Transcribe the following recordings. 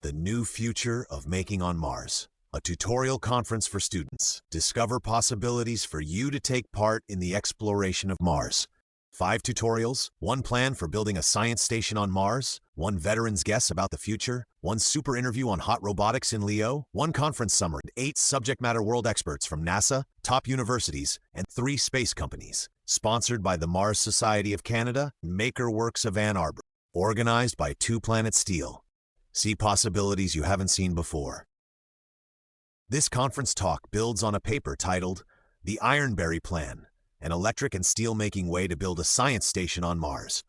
The New Future of Making on Mars, a tutorial conference for students. Discover possibilities for you to take part in the exploration of Mars. 5 tutorials, 1 plan for building a science station on Mars, 1 veteran's guess about the future, 1 super interview on hot robotics in Leo, 1 conference summary, 8 subject matter world experts from NASA, top universities, and 3 space companies. Sponsored by the Mars Society of Canada, Maker Works of Ann Arbor. Organized by 2 Planet Steel. See possibilities you haven't seen before. This conference talk builds on a paper titled The Ironberry Plan, an electric and steel-making way to build a science station on Mars.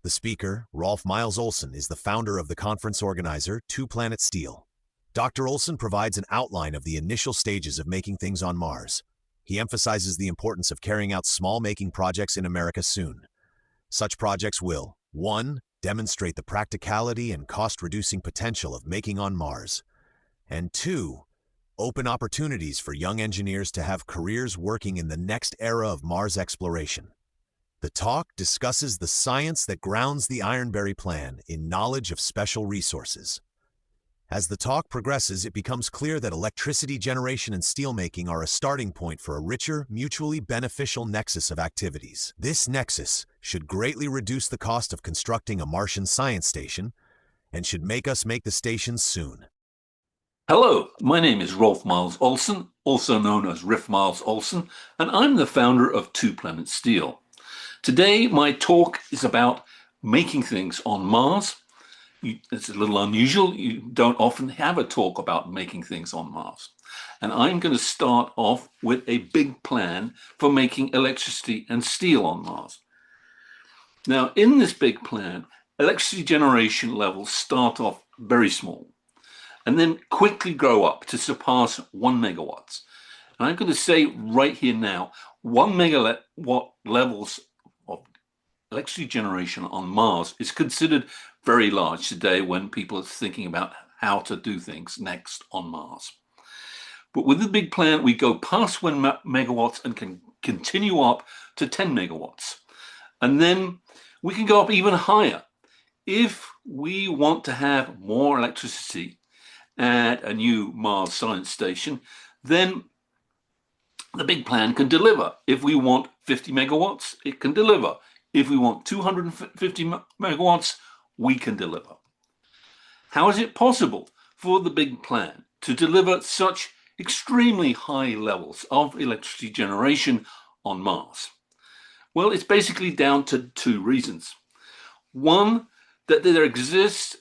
The speaker, Rolf Miles Olsen, is the founder of the conference organizer, 2 Planet Steel. Dr. Olsen provides an outline of the initial stages of making things on Mars. He emphasizes the importance of carrying out small making projects in America soon. Such projects will, 1. Demonstrate the practicality and cost-reducing potential of making on Mars. And 2. Open opportunities for young engineers to have careers working in the next era of Mars exploration. The talk discusses the science that grounds the Ironberry Plan in knowledge of special resources. As the talk progresses, it becomes clear that electricity generation and steelmaking are a starting point for a richer, mutually beneficial nexus of activities. This nexus should greatly reduce the cost of constructing a Martian science station and should make us make the station soon. Hello, my name is Rolf Miles Olsen, also known as Rolf Miles Olsen, and I'm the founder of 2 Planet Steel. Today, my talk is about making things on Mars. It's a little unusual. You don't often have a talk about making things on Mars. And I'm going to start off with a big plan for making electricity and steel on Mars. Now, in this big plan, electricity generation levels start off very small and then quickly grow up to surpass 1 megawatts. And I'm going to say right here now, 1 megawatt levels of electricity generation on Mars is considered very large today when people are thinking about how to do things next on Mars. But with the big plan, we go past 1 megawatts and can continue up to 10 megawatts. And then we can go up even higher. If we want to have more electricity at a new Mars science station, then the big plan can deliver. If we want 50 megawatts, it can deliver. If we want 250 megawatts, we can deliver. How is it possible for the big plan to deliver such extremely high levels of electricity generation on Mars? Well, it's basically down to 2 reasons. One, that there exists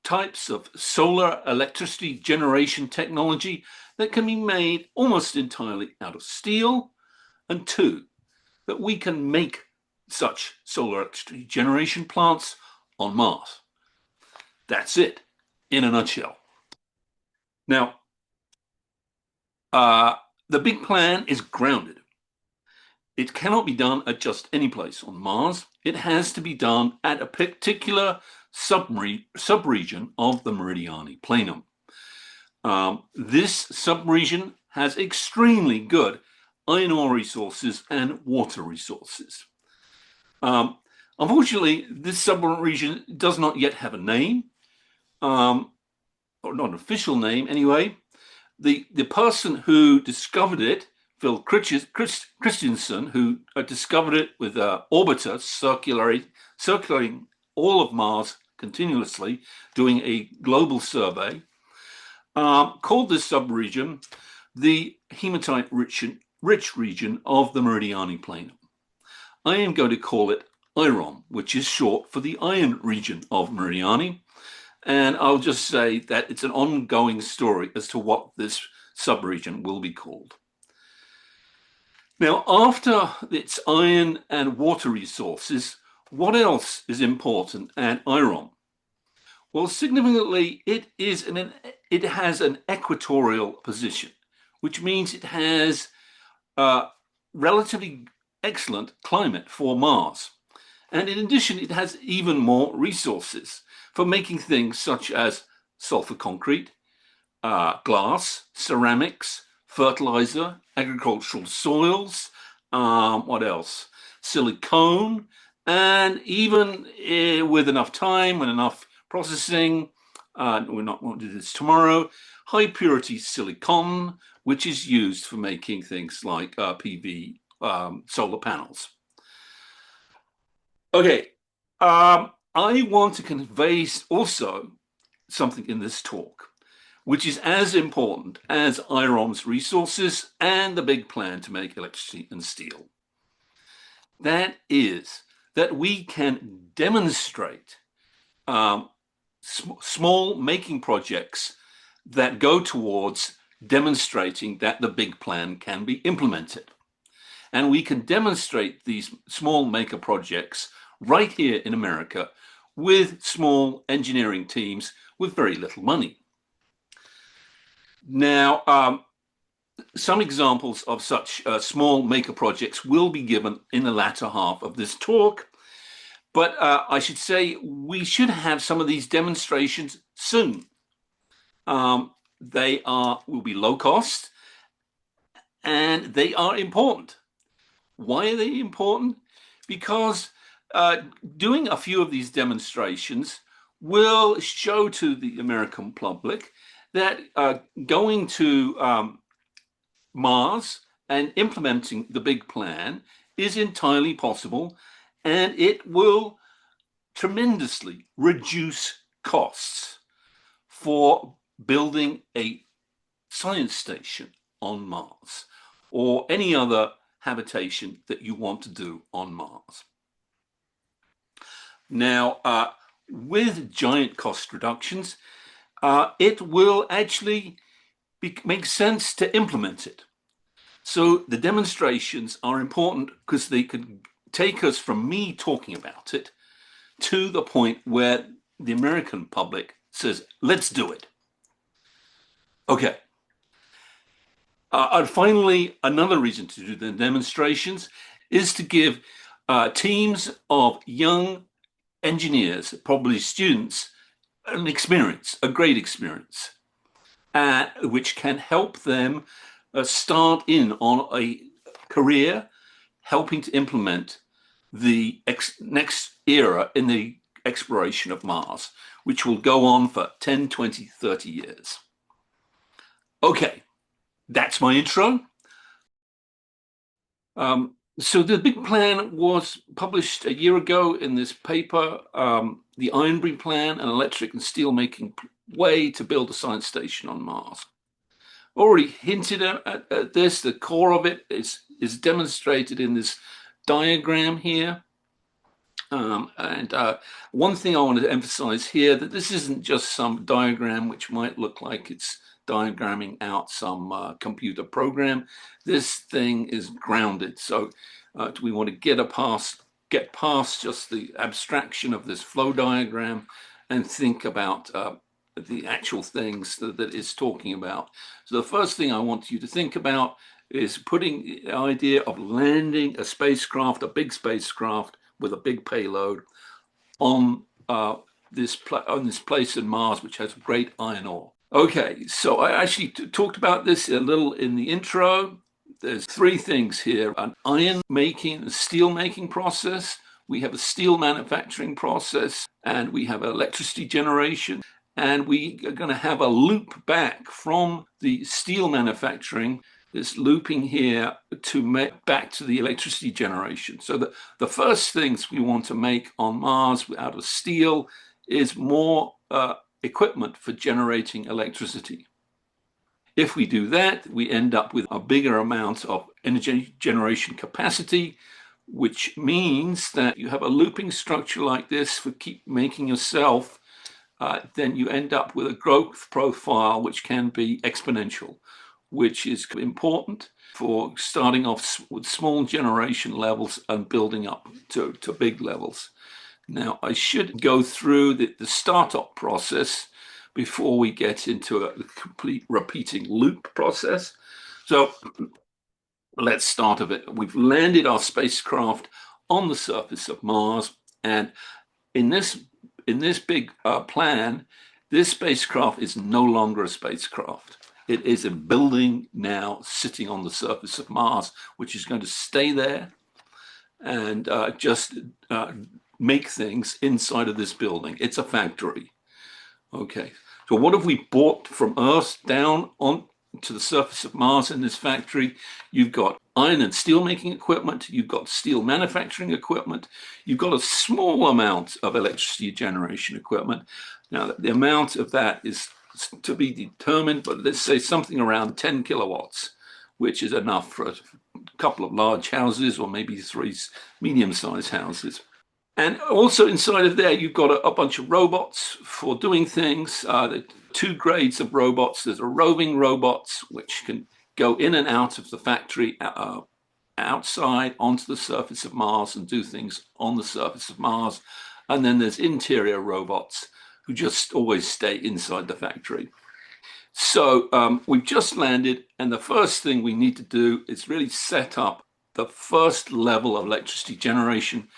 types of solar electricity generation technology that can be made almost entirely out of steel. And 2, that we can make such solar electricity generation plants on Mars. That's it, in a nutshell. Now, the big plan is grounded. It cannot be done at just any place on Mars. It has to be done at a particular subregion of the Meridiani Planum. This subregion has extremely good iron ore resources and water resources. Unfortunately, this subregion does not yet have a name, or not an official name anyway. The person who discovered it, Phil Christensen, who discovered it with an orbiter circulating all of Mars continuously, doing a global survey, called this subregion the hematite-rich region of the Meridiani Planum. I am going to call it IROM, which is short for the iron region of Meridiani. And I'll just say that it's an ongoing story as to what this subregion will be called. Now, after its iron and water resources, what else is important at IROM? Well, significantly, it has an equatorial position, which means it has relatively excellent climate for Mars. And in addition, it has even more resources for making things such as sulfur concrete, glass, ceramics, fertilizer, agricultural soils, what else? Silicone, and even with enough time and enough processing, we're not going to do this tomorrow. High purity silicon, which is used for making things like PV solar panels. Okay, I want to convey also something in this talk, which is as important as IROM's resources and the big plan to make electricity and steel. That is that we can demonstrate small making projects that go towards demonstrating that the big plan can be implemented. And we can demonstrate these small maker projects right here in America with small engineering teams with very little money. Now, some examples of such small maker projects will be given in the latter half of this talk. But I should say we should have some of these demonstrations soon. They will be low cost and they are important. Why are they important? Because doing a few of these demonstrations will show to the American public that going to Mars and implementing the big plan is entirely possible, and it will tremendously reduce costs for building a science station on Mars or any other habitation that you want to do on Mars. Now, with giant cost reductions, it will actually make sense to implement it. So the demonstrations are important because they can take us from me talking about it to the point where the American public says, let's do it. Okay. And finally, another reason to do the demonstrations is to give teams of young engineers, probably students, an experience, a great experience, which can help them start in on a career helping to implement the next era in the exploration of Mars, which will go on for 10, 20, 30 years. Okay, that's my intro. So the big plan was published a year ago in this paper, the Ironberry Plan, an electric and steel making way to build a science station on Mars. Already hinted at this. The core of it is demonstrated in this diagram here. And one thing I want to emphasize here, that this isn't just some diagram which might look like it's diagramming out some computer program. This thing is grounded. So we want to get past just the abstraction of this flow diagram and think about the actual things that it's talking about. So the first thing I want you to think about is putting the idea of landing a spacecraft, a big spacecraft with a big payload on this place in Mars, which has great iron ore. Okay, so I actually talked about this a little in the intro. There's three things here: an iron making, a steel making process. We have a steel manufacturing process, and we have electricity generation. And we are going to have a loop back from the steel manufacturing, this looping here, to make back to the electricity generation. So the first things we want to make on Mars out of steel is more equipment for generating electricity. If we do that, we end up with a bigger amount of energy generation capacity, which means that you have a looping structure like this for keep making yourself. Then you end up with a growth profile which can be exponential, which is important for starting off with small generation levels and building up to big levels. Now, I should go through the startup process before we get into a complete repeating loop process. So let's start with it. We've landed our spacecraft on the surface of Mars, and in this big plan, this spacecraft is no longer a spacecraft. It is a building now sitting on the surface of Mars, which is going to stay there and just make things inside of this building. It's a factory. Okay, so what have we brought from Earth down on to the surface of Mars in this factory? You've got iron and steel making equipment, you've got steel manufacturing equipment, you've got a small amount of electricity generation equipment. Now, the amount of that is to be determined, but let's say something around 10 kilowatts, which is enough for a couple of large houses or maybe 3 medium-sized houses. And also inside of there, you've got a bunch of robots for doing things. There are 2 grades of robots. There's a roving robots, which can go in and out of the factory outside onto the surface of Mars and do things on the surface of Mars. And then there's interior robots who just always stay inside the factory. So we've just landed, and the first thing we need to do is really set up the first level of electricity generation.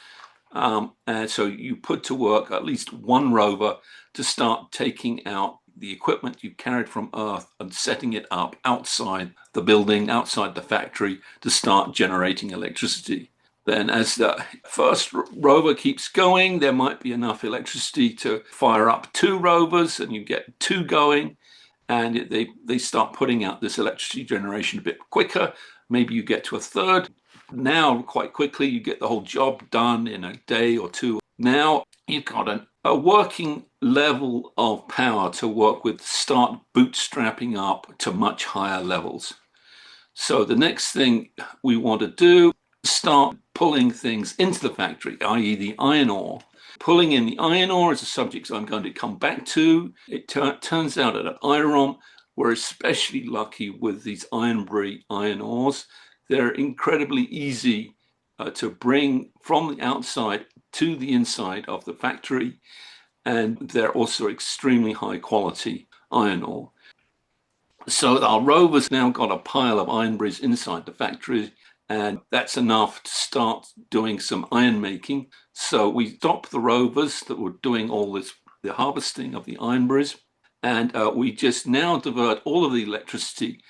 And so you put to work at least 1 rover to start taking out the equipment you carried from Earth and setting it up outside the building, outside the factory, to start generating electricity. Then as the first rover keeps going, there might be enough electricity to fire up 2 rovers, and you get 2 going, and they start putting out this electricity generation a bit quicker. Maybe you get to a 3rd. Now, quite quickly, you get the whole job done in a day or 2. Now, you've got a working level of power to work with, start bootstrapping up to much higher levels. So the next thing we want to do is start pulling things into the factory, i.e. the iron ore. Pulling in the iron ore is a subject I'm going to come back to. It turns out at Iron, we're especially lucky with these Ironberry iron ores. They're incredibly easy to bring from the outside to the inside of the factory, and they're also extremely high quality iron ore. So our rover's now got a pile of Ironberries inside the factory, and that's enough to start doing some iron making. So we stop the rovers that were doing all this, the harvesting of the Ironberries, and we just now divert all of the electricity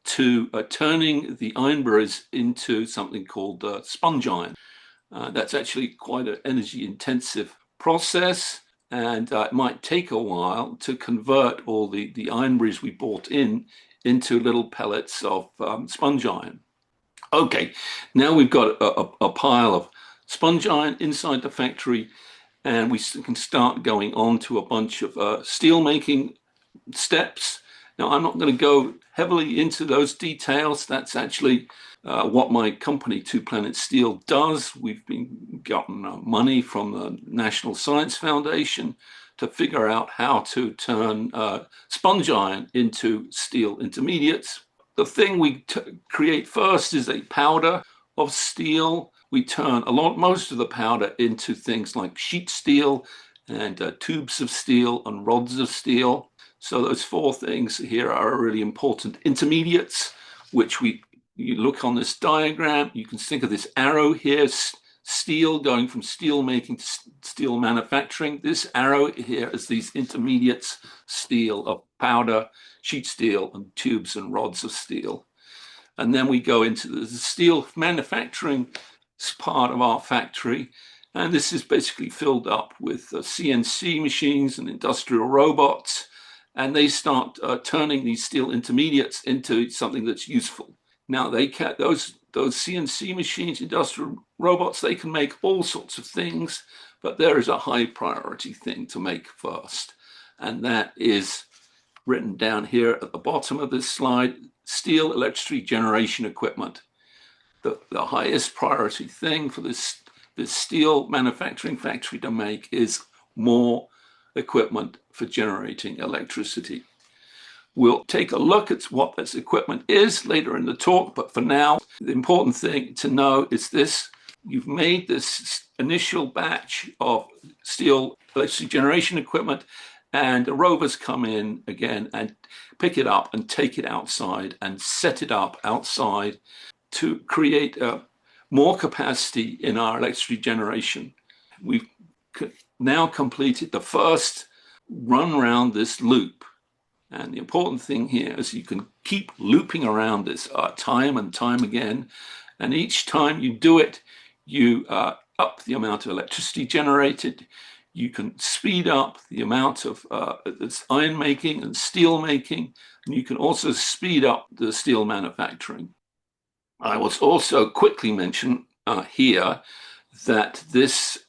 to turning the Ironberries into something called sponge iron. That's actually quite an energy intensive process, and it might take a while to convert all the Ironberries we bought into little pellets of sponge iron. Okay, now we've got a pile of sponge iron inside the factory, and we can start going on to a bunch of steel making steps. Now, I'm not going to go heavily into those details. That's actually what my company, 2 Planet Steel, does. We've been gotten money from the National Science Foundation to figure out how to turn sponge iron into steel intermediates. The thing we create first is a powder of steel. We turn most of the powder into things like sheet steel and tubes of steel and rods of steel. So those 4 things here are really important intermediates, which you look on this diagram, you can think of this arrow here, steel going from steel making to steel manufacturing. This arrow here is these intermediates, steel of powder, sheet steel, and tubes and rods of steel. And then we go into the steel manufacturing part of our factory. And this is basically filled up with CNC machines and industrial robots. And they start turning these steel intermediates into something that's useful. Now, those CNC machines, industrial robots, they can make all sorts of things, but there is a high priority thing to make first. And that is written down here at the bottom of this slide: steel electricity generation equipment. The highest priority thing for this steel manufacturing factory to make is more equipment for generating electricity. We'll take a look at what this equipment is later in the talk, but for now, the important thing to know is this: you've made this initial batch of steel electricity generation equipment, and the rovers come in again and pick it up and take it outside and set it up outside to create more capacity in our electricity generation. We've now completed the first run around this loop. And the important thing here is you can keep looping around this time and time again. And each time you do it, you up the amount of electricity generated, You can speed up the amount of iron making and steel making, and you can also speed up the steel manufacturing. I will also quickly mention here that these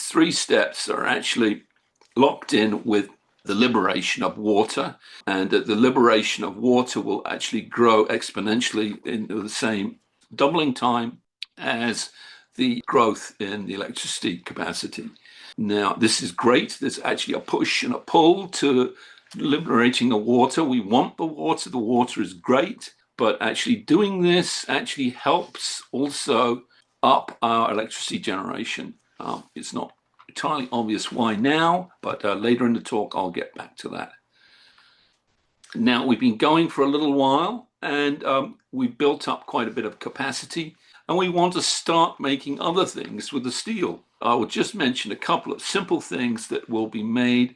three steps are actually locked in with the liberation of water, and that the liberation of water will actually grow exponentially in the same doubling time as the growth in the electricity capacity. Now, this is great. There's actually a push and a pull to liberating the water. We want the water. The water is great, but actually doing this actually helps also up our electricity generation. It's not entirely obvious why now, but later in the talk, I'll get back to that. Now, we've been going for a little while, and we've built up quite a bit of capacity, and we want to start making other things with the steel. I will just mention a couple of simple things that will be made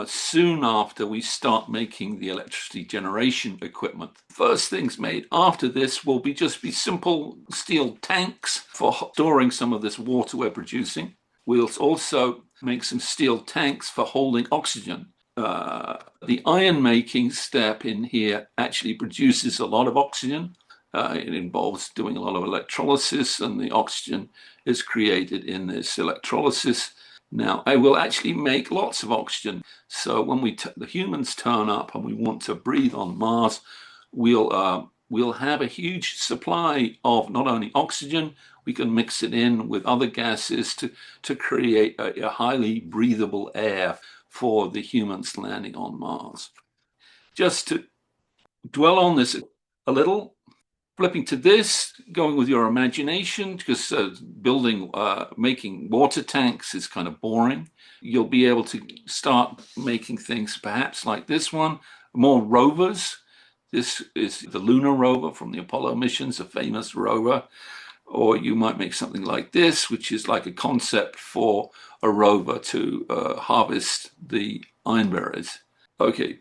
soon after we start making the electricity generation equipment. First things made after this will just be simple steel tanks for storing some of this water we're producing. We'll also make some steel tanks for holding oxygen. The iron making step in here actually produces a lot of oxygen. It involves doing a lot of electrolysis, and the oxygen is created in this electrolysis. Now, I will actually make lots of oxygen. So when the humans turn up and we want to breathe on Mars, we'll have a huge supply of not only oxygen, we can mix it in with other gases to create a highly breathable air for the humans landing on Mars. Just to dwell on this a little, flipping to this, going with your imagination, because making water tanks is kind of boring. You'll be able to start making things perhaps like this one, more rovers. This is the lunar rover from the Apollo missions, a famous rover. Or you might make something like this, which is like a concept for a rover to harvest the ironberries. Okay.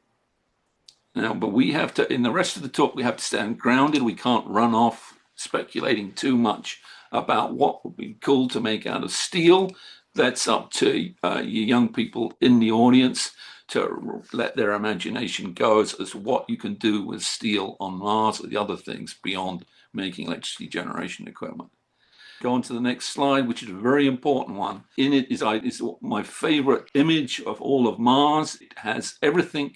Now, but we have to, in the rest of the talk, we have to stand grounded. We can't run off speculating too much about what would be cool to make out of steel. That's up to you young people in the audience to let their imagination go as to what you can do with steel on Mars or the other things beyond making electricity generation equipment. Go on to the next slide, which is a very important one. In it is my favorite image of all of Mars. It has everything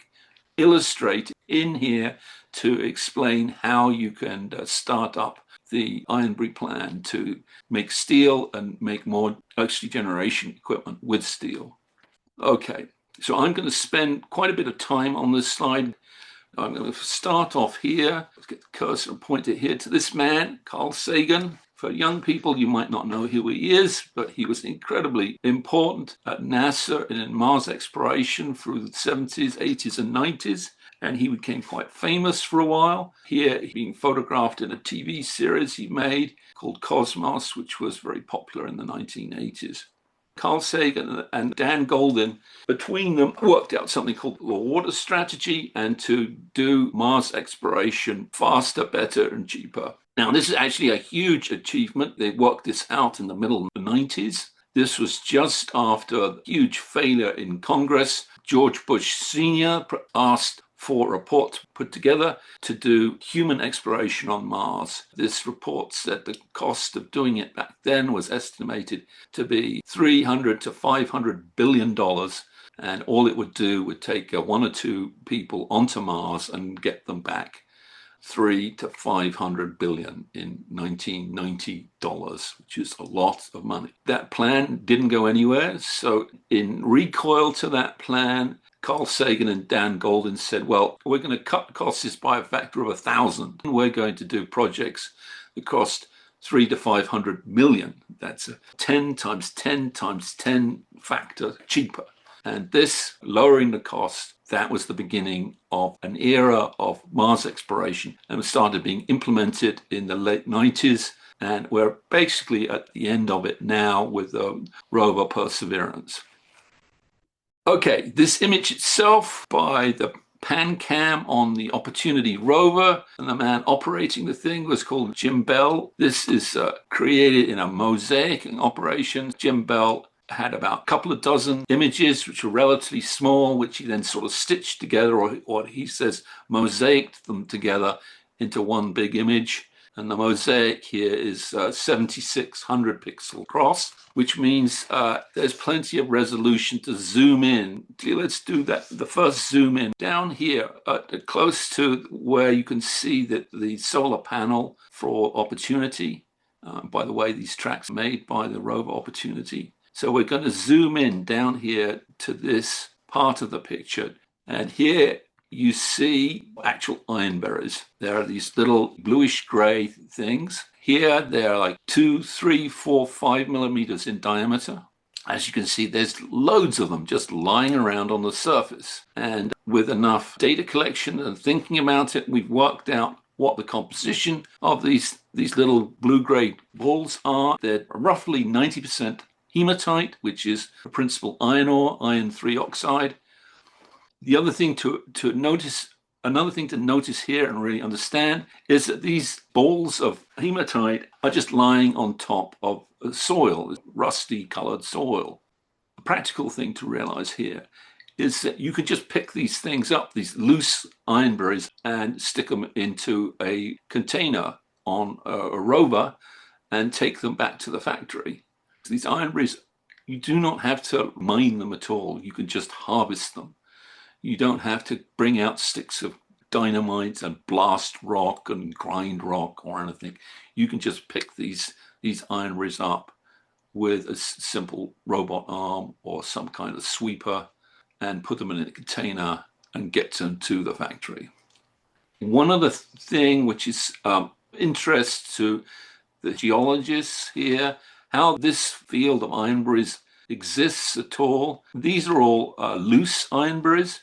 illustrated in here to explain how you can start up the Ironberry Plan to make steel and make more electricity generation equipment with steel. Okay, so I'm going to spend quite a bit of time on this slide. I'm going to start off here. Let's get the cursor and point it here to this man, Carl Sagan. For young people, you might not know who he is, but he was incredibly important at NASA and in Mars exploration through the 70s, 80s, and 90s. And he became quite famous for a while. Here, being photographed in a TV series he made called Cosmos, which was very popular in the 1980s. Carl Sagan and Dan Goldin, between them, worked out something called the water strategy and to do Mars exploration faster, better, and cheaper. Now, this is actually a huge achievement. They worked this out in the middle of the 90s. This was just after a huge failure in Congress. George Bush Sr. asked for a report put together to do human exploration on Mars. This report said the cost of doing it back then was estimated to be $300 to $500 billion. And all it would do would take one or two people onto Mars and get them back $300 to $500 billion in 1990 dollars, which is a lot of money. That plan didn't go anywhere. So in recoil to that plan, Carl Sagan and Dan Goldin said, well, we're going to cut costs by a factor of 1,000. We're going to do projects that cost $300 to $500 million. That's a 10 times 10 times 10 factor cheaper. And this, lowering the cost, that was the beginning of an era of Mars exploration, and it started being implemented in the late 90s. And we're basically at the end of it now with rover Perseverance. Okay, this image itself by the PanCam on the Opportunity rover, and the man operating the thing was called Jim Bell. This is created in a mosaic operation. Jim Bell had about a couple of dozen images, which were relatively small, which he then sort of stitched together, or he says mosaiced them together into one big image. And the mosaic here is 7600 pixel across, which means there's plenty of resolution to zoom in. Let's do that. The first zoom in down here, close to where you can see that the solar panel for Opportunity. By the way, these tracks are made by the rover Opportunity. So we're going to zoom in down here to this part of the picture. And here you see actual ironberries. There are these little bluish gray things. Here they're like 2, 3, 4, 5 millimeters in diameter. As you can see, there's loads of them just lying around on the surface. And with enough data collection and thinking about it, we've worked out what the composition of these little blue-gray balls are. They're roughly 90% hematite, which is the principal iron ore, iron 3 oxide. The other thing to notice, another thing to notice here and really understand is that these balls of hematite are just lying on top of soil, rusty colored soil. The practical thing to realize here is that you can just pick these things up, these loose ironberries, and stick them into a container on a rover and take them back to the factory. These ironberries, you do not have to mine them at all. You can just harvest them. You don't have to bring out sticks of dynamite and blast rock and grind rock or anything. You can just pick these ironberries up with a simple robot arm or some kind of sweeper and put them in a container and get them to the factory. One other thing which is interest to the geologists here, how this field of ironberries exists at all. These are all loose ironberries.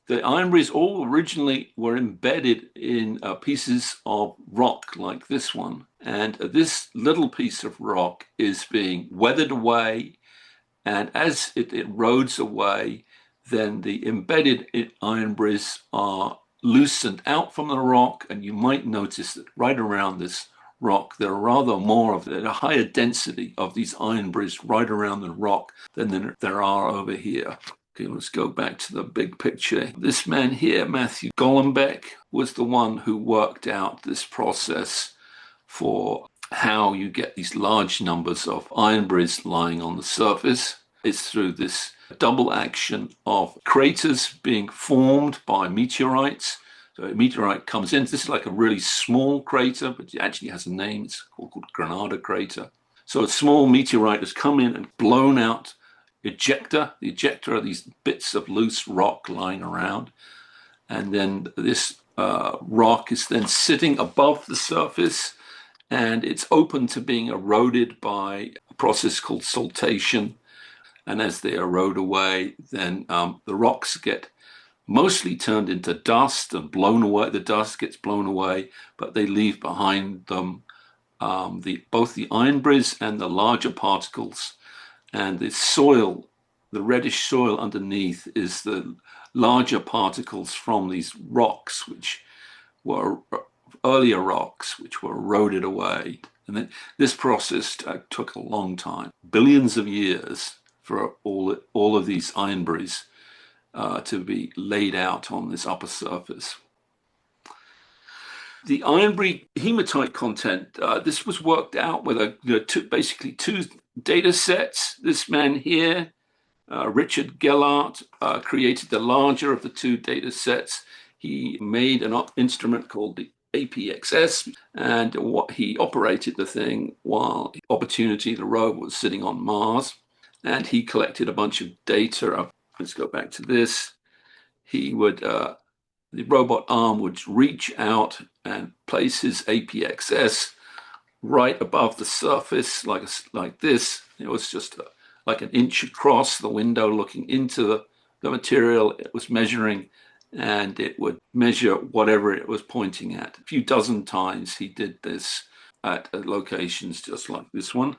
The ironberries all originally were embedded in pieces of rock like this one. And this little piece of rock is being weathered away. And as it erodes away, then the embedded ironberries are loosened out from the rock. And you might notice that right around this rock, there are rather more of a higher density of these ironberries right around the rock than there are over here. Okay, let's go back to the big picture. This man here, Matthew Golombek, was the one who worked out this process for how you get these large numbers of ironberries lying on the surface. It's through this double action of craters being formed by meteorites. So a meteorite comes in. This is like a really small crater, but it actually has a name. It's called Granada Crater. So a small meteorite has come in and blown out ejector. The ejector are these bits of loose rock lying around. And then this rock is then sitting above the surface, and it's open to being eroded by a process called saltation. And as they erode away, then the rocks get mostly turned into dust and blown away. The dust gets blown away, but they leave behind them both the ironberries and the larger particles. And the soil, the reddish soil underneath, is the larger particles from these rocks, which were earlier rocks, which were eroded away. And then this process took a long time, billions of years, for all of these ironberries to be laid out on this upper surface. The ironberry hematite content, this was worked out with basically two data sets. This man here, Richard Gellert, created the larger of the two data sets. He made an instrument called the APXS, and he operated the thing while Opportunity, the rover, was sitting on Mars. And he collected a bunch of data. Let's go back to this. He would, the robot arm would reach out and place his APXS right above the surface, like this. It was just like an inch across the window looking into the material it was measuring, and it would measure whatever it was pointing at. A few dozen times he did this at locations just like this one.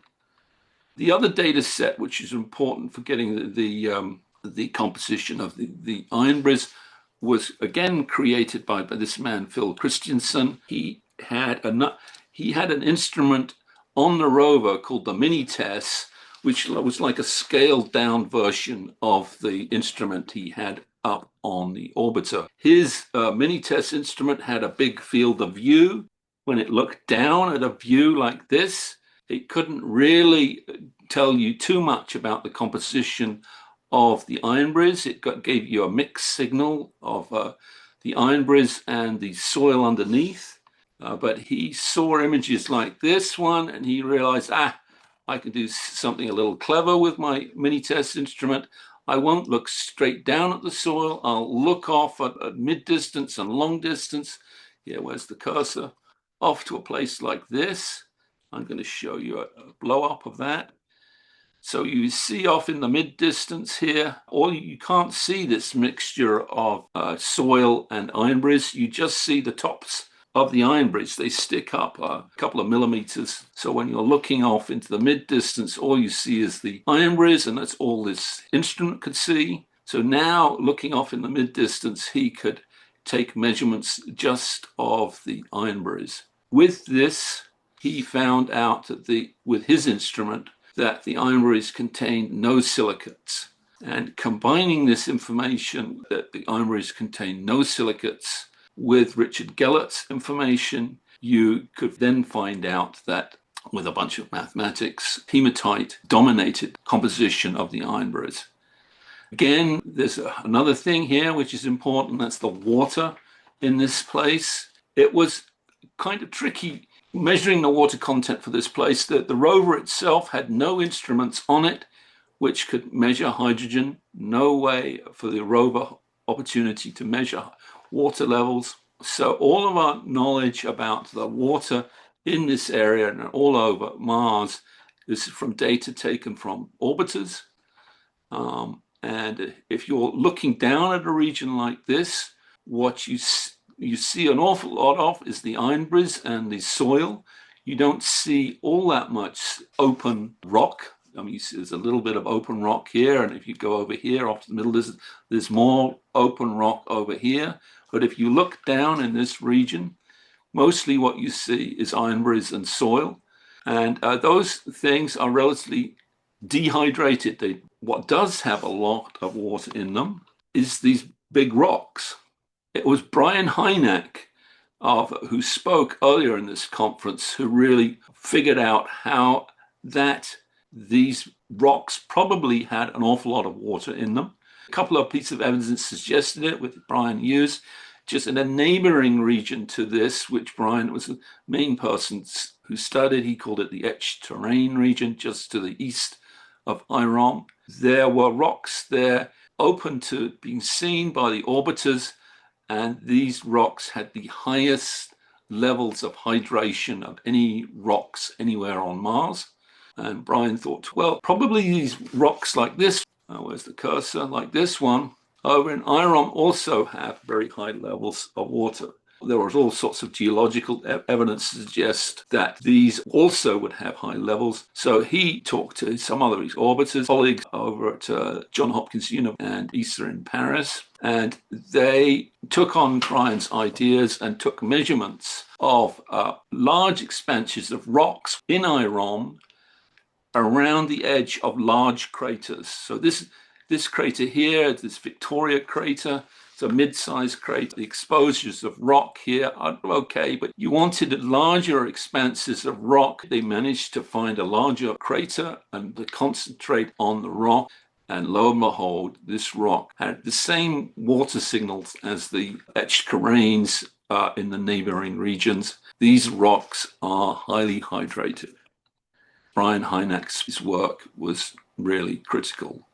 The other data set, which is important for getting the composition of the ironberries, was again created by this man, Phil Christensen. He had an instrument on the rover called the Mini-TESS, which was like a scaled down version of the instrument he had up on the orbiter. His mini test instrument had a big field of view. When it looked down at a view like this, it couldn't really tell you too much about the composition of the Ironberries. It gave you a mixed signal of the Ironberries and the soil underneath. But he saw images like this one and he realized, I can do something a little clever with my mini test instrument. I won't look straight down at the soil. I'll look off at mid distance and long distance. Here, where's the cursor? Off to a place like this. I'm going to show you a blow up of that. So you see off in the mid distance here, or you can't see this mixture of soil and Ironberries. You just see the tops of the Ironberries. They stick up a couple of millimeters. So when you're looking off into the mid distance, all you see is the Ironberries, and that's all this instrument could see. So now looking off in the mid distance, he could take measurements just of the Ironberries. With this, he found out that with his instrument, that the Ironberries contained no silicates. And combining this information that the Ironberries contain no silicates with Richard Gellert's information, you could then find out that with a bunch of mathematics, hematite dominated composition of the Ironberries. Again, there's another thing here which is important. That's the water in this place. It was kind of tricky measuring the water content for this place. That the rover itself had no instruments on it which could measure hydrogen. No way for the rover opportunity to measure water levels. So all of our knowledge about the water in this area and all over Mars is from data taken from orbiters. And if you're looking down at a region like this, what you see an awful lot of is the Ironberries and the soil. You don't see all that much open rock. I mean, there's a little bit of open rock here, and if you go over here off to the middle, there's more open rock over here. But if you look down in this region, mostly what you see is Ironberries and soil, and those things are relatively dehydrated. What does have a lot of water in them is these big rocks. It was Brian Hynek, who spoke earlier in this conference, who really figured out how that these rocks probably had an awful lot of water in them. A couple of pieces of evidence suggested it, with Brian used just in a neighboring region to this, which Brian was the main person who studied. He called it the etched terrain region, just to the east of Iron. There were rocks there open to being seen by the orbiters, and these rocks had the highest levels of hydration of any rocks anywhere on Mars. And Brian thought, well, probably these rocks like this, where's the cursor, like this one, over in Iron also have very high levels of water. There was all sorts of geological evidence to suggest that these also would have high levels. So he talked to some other orbiters, colleagues over at Johns Hopkins University and ESA in Paris, and they took on Brian's ideas and took measurements of large expanses of rocks in Iron around the edge of large craters. So this crater here, this Victoria crater, it's a mid-sized crater. The exposures of rock here are okay, but you wanted larger expanses of rock. They managed to find a larger crater and to concentrate on the rock. And lo and behold, this rock had the same water signals as the etched terrains in the neighboring regions. These rocks are highly hydrated. Brian Hynek's work was really critical.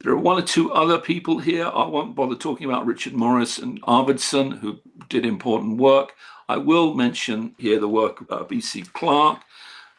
There are one or two other people here. I won't bother talking about Richard Morris and Arvidsson, who did important work. I will mention here the work of B.C. Clarke.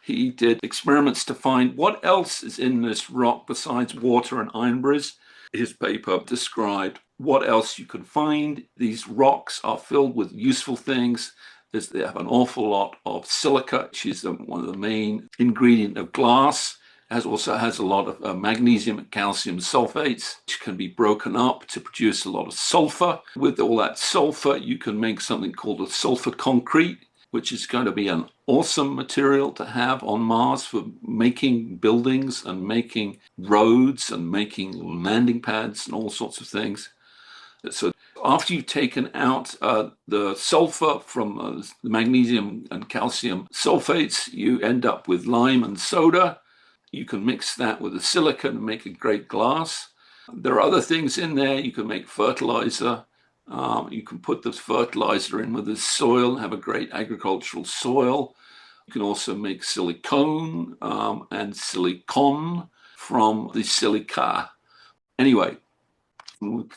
He did experiments to find what else is in this rock besides water and Ironberries. His paper described what else you could find. These rocks are filled with useful things. They have an awful lot of silica, which is one of the main ingredients of glass. It also has a lot of magnesium and calcium sulfates, which can be broken up to produce a lot of sulfur. With all that sulfur, you can make something called a sulfur concrete. which is going to be an awesome material to have on Mars for making buildings and making roads and making landing pads and all sorts of things. So after you've taken out the sulfur from the magnesium and calcium sulfates, you end up with lime and soda. You can mix that with a silicon and make a great glass. There are other things in there. You can make fertilizer. You can put the fertilizer in with the soil and have a great agricultural soil. You can also make silicone and silicon from the silica. Anyway,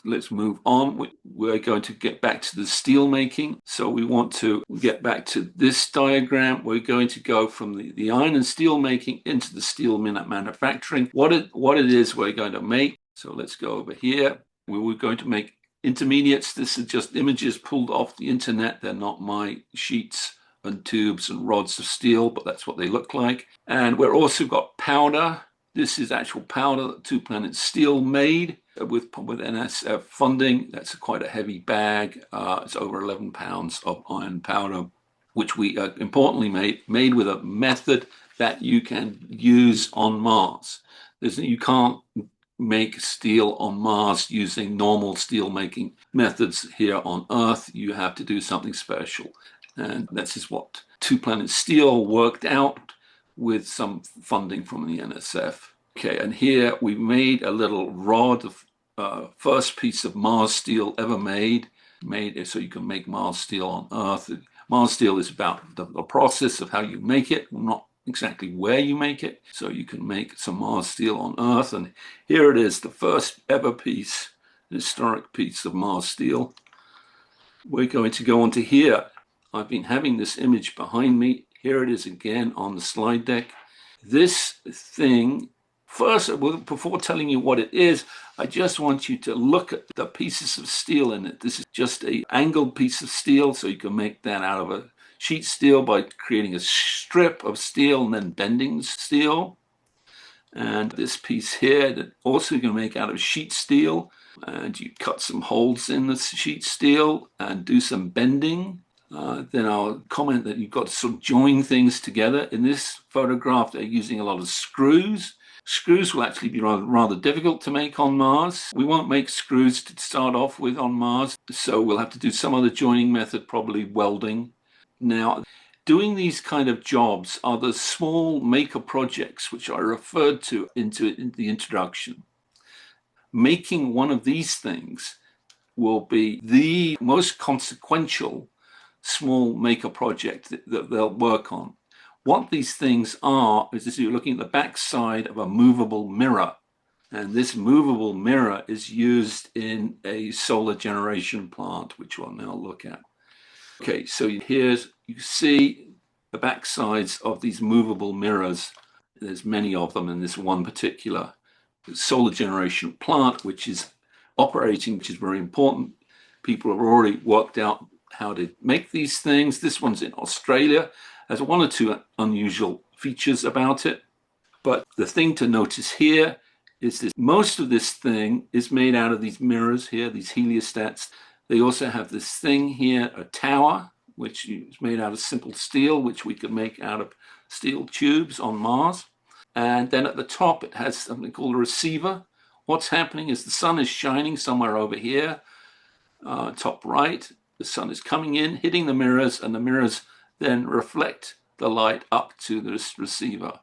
let's move on. We're going to get back to the steel making. So we want to get back to this diagram. We're going to go from the iron and steel making into the steel manufacturing. What it is we're going to make. So let's go over here. We're going to make intermediates. This is just images pulled off the internet. They're not my sheets and tubes and rods of steel, but that's what they look like. And we're also got powder. This is actual powder that Two Planets Steel made with NSF funding. That's quite a heavy bag. It's over 11 pounds of iron powder, which we importantly made with a method that you can use on Mars. You can't make steel on Mars using normal steel making methods here on Earth. You have to do something special. And this is what Two Planets Steel worked out with some funding from the NSF. Okay, and here we made a little rod of first piece of Mars steel ever made it so you can make Mars steel on Earth. Mars steel is about the process of how you make it, not exactly where you make it. So you can make some Mars steel on Earth. And here it is, the first ever piece, historic piece of Mars steel. We're going to go on to here. I've been having this image behind me. Here it is again on the slide deck. This thing, first, before telling you what it is, I just want you to look at the pieces of steel in it. This is just an angled piece of steel, so you can make that out of a sheet steel by creating a strip of steel and then bending the steel. And this piece here that also you can make out of sheet steel, and you cut some holes in the sheet steel and do some bending. Then I'll comment that you've got to sort of join things together. In this photograph, they're using a lot of screws. Screws will actually be rather difficult to make on Mars. We won't make screws to start off with on Mars, so we'll have to do some other joining method, probably welding. Now, doing these kind of jobs are the small maker projects which I referred to in the introduction. Making one of these things will be the most consequential small maker project that they'll work on. What these things are is you're looking at the back side of a movable mirror. And this movable mirror is used in a solar generation plant, which we'll now look at. Okay, so here's, you see the back sides of these movable mirrors. There's many of them in this one particular solar generation plant, which is operating, which is very important. People have already worked out how to make these things. This one's in Australia. Has one or two unusual features about it. But the thing to notice here is that most of this thing is made out of these mirrors here, these heliostats. They also have this thing here, a tower, which is made out of simple steel, which we could make out of steel tubes on Mars. And then at the top, it has something called a receiver. What's happening is the sun is shining somewhere over here, top right. The sun is coming in, hitting the mirrors, and the mirrors then reflect the light up to this receiver.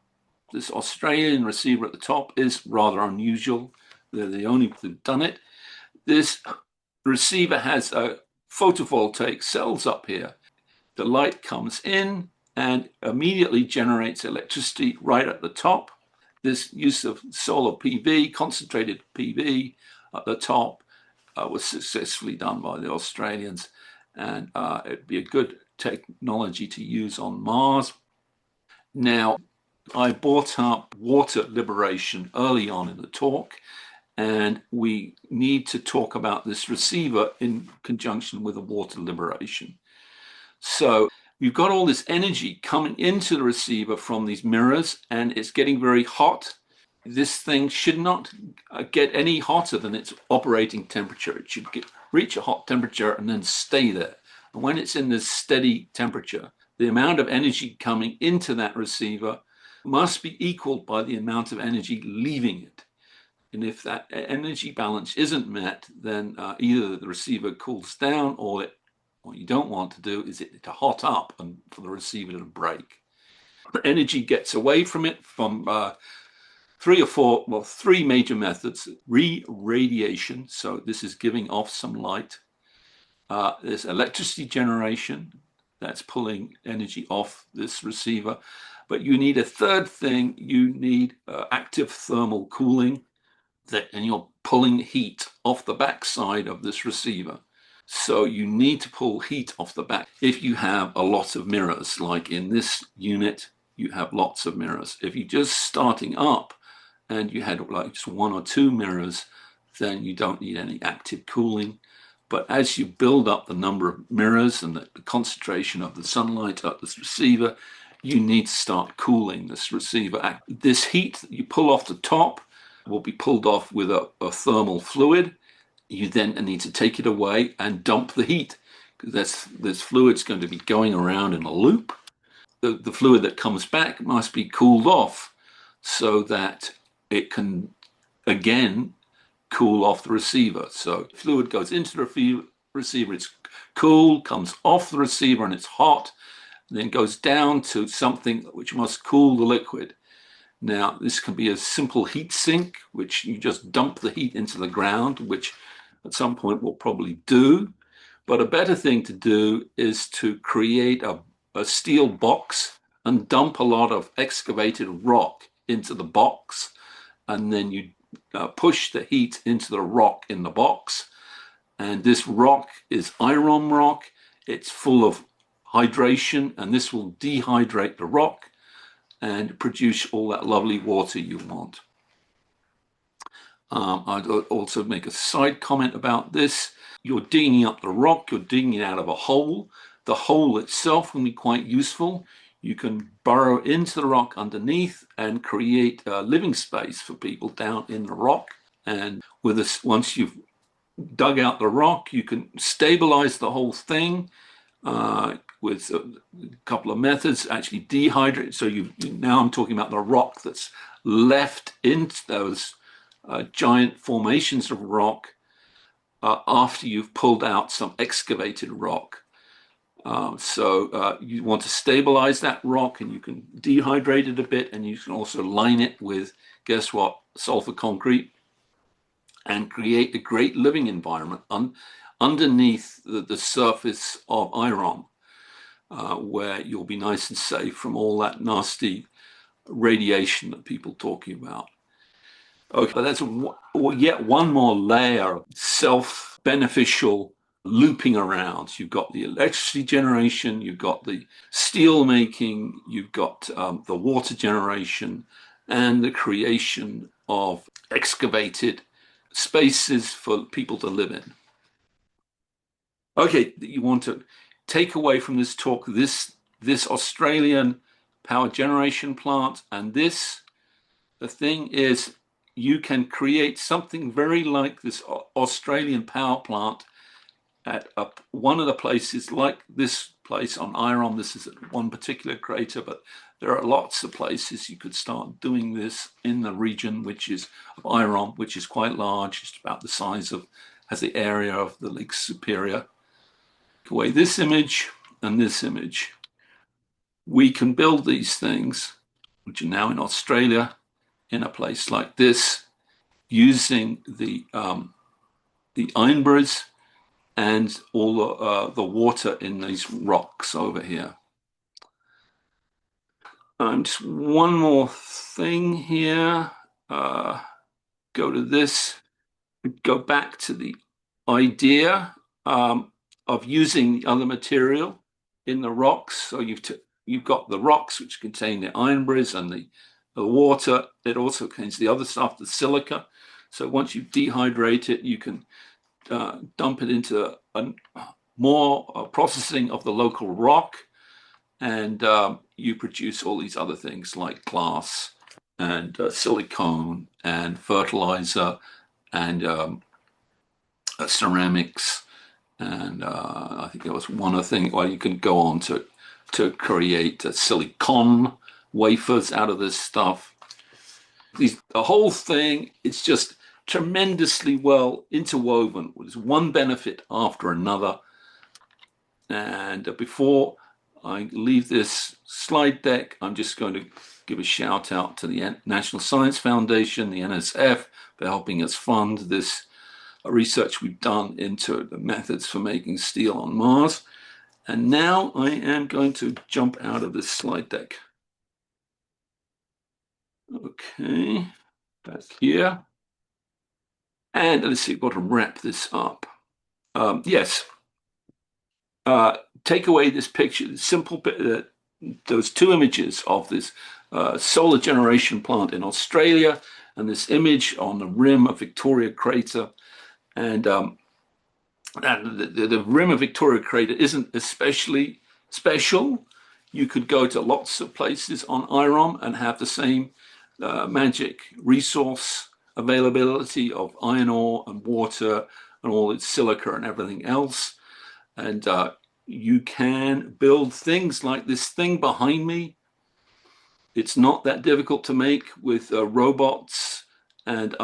This Australian receiver at the top is rather unusual. They're the only who've done it. This receiver has photovoltaic cells up here. The light comes in and immediately generates electricity right at the top. This use of solar PV, concentrated PV at the top, was successfully done by the Australians. And it'd be a good technology to use on Mars. Now, I brought up water liberation early on in the talk, and we need to talk about this receiver in conjunction with the water liberation. So we've got all this energy coming into the receiver from these mirrors, and it's getting very hot. This thing should not get any hotter than its operating temperature. It should reach a hot temperature and then stay there. And when it's in this steady temperature, the amount of energy coming into that receiver must be equaled by the amount of energy leaving it. And if that energy balance isn't met, then either the receiver cools down, or what you don't want to do is it to hot up and for the receiver to break. The energy gets away from it from three major methods. Re-radiation, so this is giving off some light. There's electricity generation, that's pulling energy off this receiver. But you need a third thing. You need active thermal cooling, and you're pulling heat off the backside of this receiver. So you need to pull heat off the back. If you have a lot of mirrors, like in this unit, you have lots of mirrors. If you're just starting up and you had like just one or two mirrors, then you don't need any active cooling. But as you build up the number of mirrors and the concentration of the sunlight at this receiver, you need to start cooling this receiver. This heat that you pull off the top will be pulled off with a thermal fluid. You then need to take it away and dump the heat, because this fluid's going to be going around in a loop. The fluid that comes back must be cooled off so that it can again cool off the receiver. So fluid goes into the receiver, it's cool, comes off the receiver and it's hot, and then goes down to something which must cool the liquid. Now, this can be a simple heat sink, which you just dump the heat into the ground, which at some point we'll probably do. But a better thing to do is to create a steel box and dump a lot of excavated rock into the box, and then you push the heat into the rock in the box. And this rock is iron rock. It's full of hydration, and this will dehydrate the rock and produce all that lovely water you want. I'd also make a side comment about this. You're digging up the rock, you're digging it out of a hole. The hole itself can be quite useful. You can burrow into the rock underneath and create a living space for people down in the rock. And with this, once you've dug out the rock, you can stabilize the whole thing with a couple of methods. Actually dehydrate. So now I'm talking about the rock that's left into those giant formations of rock after you've pulled out some excavated rock. So you want to stabilize that rock, and you can dehydrate it a bit, and you can also line it with, guess what, sulfur concrete, and create a great living environment underneath the surface of iron, where you'll be nice and safe from all that nasty radiation that people are talking about. Okay, but that's yet one more layer of self-beneficial looping around. You've got the electricity generation, you've got the steel making, you've got the water generation, and the creation of excavated spaces for people to live in. Okay, you want to take away from this talk this Australian power generation plant, and the thing is, you can create something very like this Australian power plant at one of the places, like this place on Iron. This is at one particular crater, but there are lots of places you could start doing this in the region, which is of Iron, which is quite large, just about the size of, has the area of the Lake Superior. Take away this image and this image. We can build these things, which are now in Australia, in a place like this, using the Ironberries and all the water in these rocks over here. Just one more thing here. Go to this. Go back to the idea of using the other material in the rocks. So you've got the rocks, which contain the Ironberries, and the water. It also contains the other stuff, the silica. So once you dehydrate it, you can dump it into more processing of the local rock, and you produce all these other things like glass and silicone and fertilizer and ceramics, and I think there was one other thing. Well, you can go on to to create silicon wafers out of this stuff. The whole thing, it's just tremendously well interwoven with one benefit after another. And before I leave this slide deck, I'm just going to give a shout out to the National Science Foundation, the NSF, for helping us fund this research we've done into the methods for making steel on Mars. And now I am going to jump out of this slide deck. Okay, back here. And let's see, I've got to wrap this up. Yes, take away this picture, the simple those two images of this solar generation plant in Australia and this image on the rim of Victoria Crater. And the rim of Victoria Crater isn't especially special. You could go to lots of places on IROM and have the same magic resource availability of iron ore and water and all its silica and everything else. And you can build things like this thing behind me. It's not that difficult to make with robots and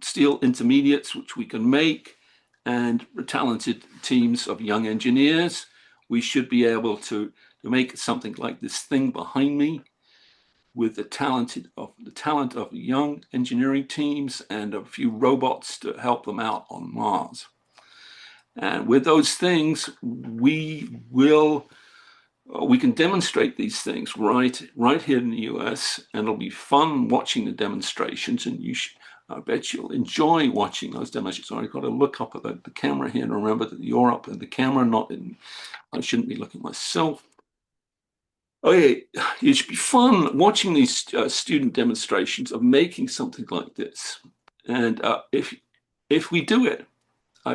steel intermediates, which we can make, and talented teams of young engineers. We should be able to make something like this thing behind me with the talent of young engineering teams and a few robots to help them out on Mars. And with those things, we can demonstrate these things right here in the US, and it'll be fun watching the demonstrations, and I bet you'll enjoy watching those demonstrations. So I've got to look up at the camera here and remember that you're up in the camera, not in, I shouldn't be looking myself. Okay, it should be fun watching these student demonstrations of making something like this. And if we do it,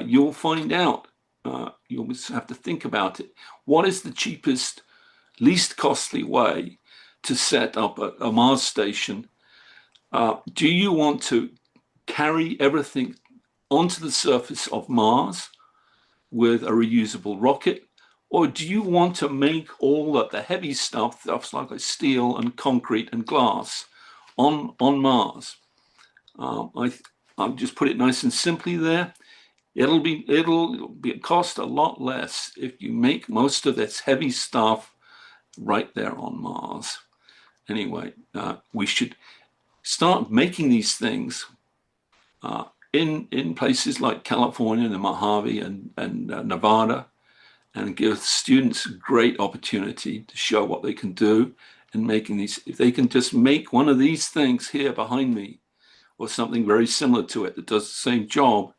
you'll find out. You'll have to think about it. What is the cheapest, least costly way to set up a Mars station? Do you want to carry everything onto the surface of Mars with a reusable rocket? Or do you want to make all of the heavy stuff like steel and concrete and glass on Mars? I'll just put it nice and simply there. It'll cost a lot less if you make most of this heavy stuff right there on Mars. Anyway, we should start making these things in places like California and the Mojave and Nevada, and give students a great opportunity to show what they can do in making these. If they can just make one of these things here behind me, or something very similar to it that does the same job,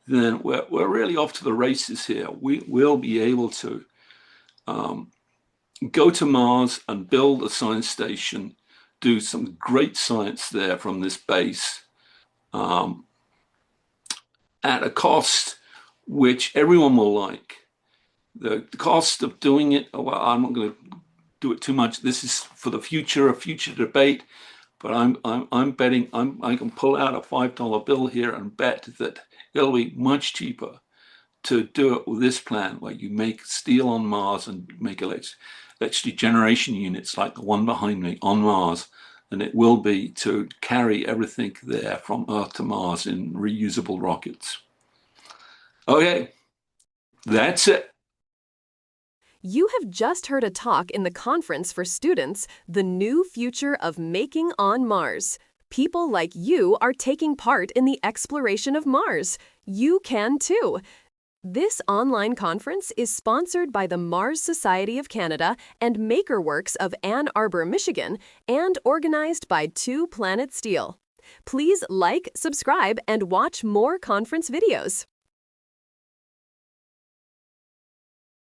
then we're really off to the races here. We will be able to go to Mars and build a science station, do some great science there from this base at a cost which everyone will like. The cost of doing it, well, I'm not going to do it too much. This is for the future, a future debate. But I'm betting I can pull out a $5 bill here and bet that it'll be much cheaper to do it with this plan, where you make steel on Mars and make electricity generation units like the one behind me on Mars, than it will be to carry everything there from Earth to Mars in reusable rockets. Okay, that's it. You have just heard a talk in the conference for students, The New Future of Making on Mars. People like you are taking part in the exploration of Mars. You can too. This online conference is sponsored by the Mars Society of Canada and MakerWorks of Ann Arbor, Michigan, and organized by 2 Planet Steel. Please like, subscribe, and watch more conference videos.